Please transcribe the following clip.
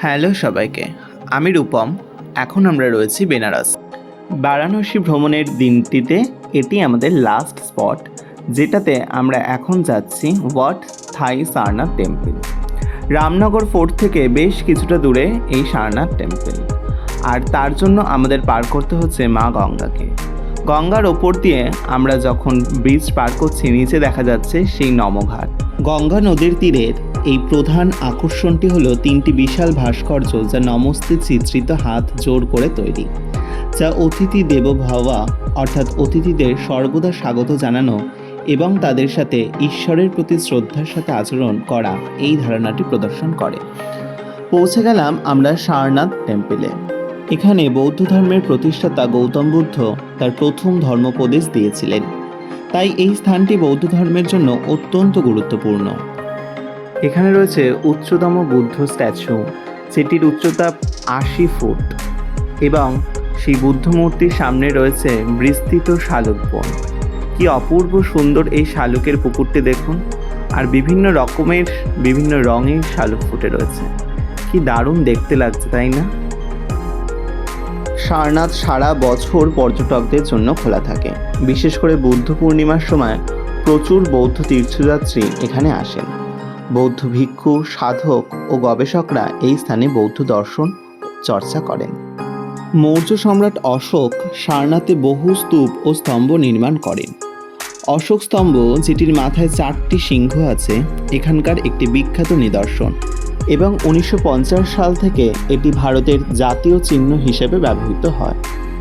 Hello সবাইকে, আমি রূপম। এখন আমরা রয়েছি বেনারস। বারাণসী ভ্রমণের দিনটিতে এটি আমাদের লাস্ট স্পট, যেটাতে আমরা এখন যাচ্ছি ওয়াট থাই সারনাথ টেম্পল। রামনগর ফোর্ট থেকে বেশ কিছুটা দূরে এই সারনাথ টেম্পল, আর তার জন্য আমাদের পার করতে হচ্ছে মা গঙ্গাকে। গঙ্গার ওপর দিয়ে আমরা যখন ব্রিজ পার করছি, নিচে দেখা যাচ্ছে সেই নমঘাট। গঙ্গা নদীর তীরের এই প্রধান আকর্ষণটি হলো তিনটি বিশাল ভাস্কর্য, যা নমস্তে চিত্রিত হাত জোড় করে তৈরি, যা অতিথি দেব ভবা অর্থাৎ অতিথিদের সর্বদা স্বাগত জানানো এবং তাদের সাথে ঈশ্বরের প্রতি শ্রদ্ধার সাথে আচরণ করা এই ধারণাটি প্রদর্শন করে। পৌঁছে গেলাম আমরা সারনাথ টেম্পলে। এখানে বৌদ্ধ ধর্মের প্রতিষ্ঠাতা গৌতম বুদ্ধ তার প্রথম ধর্মোপদেশ দিয়েছিলেন, তাই এই স্থানটি বৌদ্ধ ধর্মের জন্য অত্যন্ত গুরুত্বপূর্ণ। এখানে রয়েছে উচ্চতম বুদ্ধ স্ট্যাচু, যেটির উচ্চতা ৮০ ফুট, এবং সেই বুদ্ধ মূর্তির সামনে রয়েছে বিস্তৃত শালুক বন। কি অপূর্ব সুন্দর এই শালুকের পুকুরটি দেখুন, আর বিভিন্ন রকমের বিভিন্ন রঙের শালুক ফুটে রয়েছে। কি দারুণ দেখতে লাগছে, তাই না? সারনাথ সারা বছর পর্যটকদের জন্য খোলা থাকে। বিশেষ করে বুদ্ধ পূর্ণিমার সময় প্রচুর বৌদ্ধ তীর্থযাত্রী এখানে আসেন। বৌদ্ধ ভিক্ষু, সাধক ও গবেষকরা এই স্থানে বৌদ্ধ দর্শন চর্চা করেন। মৌর্য সম্রাট অশোক সারনাথে বহু স্তূপ ও স্তম্ভ নির্মাণ করেন। অশোক স্তম্ভ, যেটির মাথায় 4টি সিংহ আছে, এখানকার একটি বিখ্যাত নিদর্শন, এবং 1950 সাল থেকে এটি ভারতের জাতীয় চিহ্ন হিসেবে ব্যবহৃত হয়।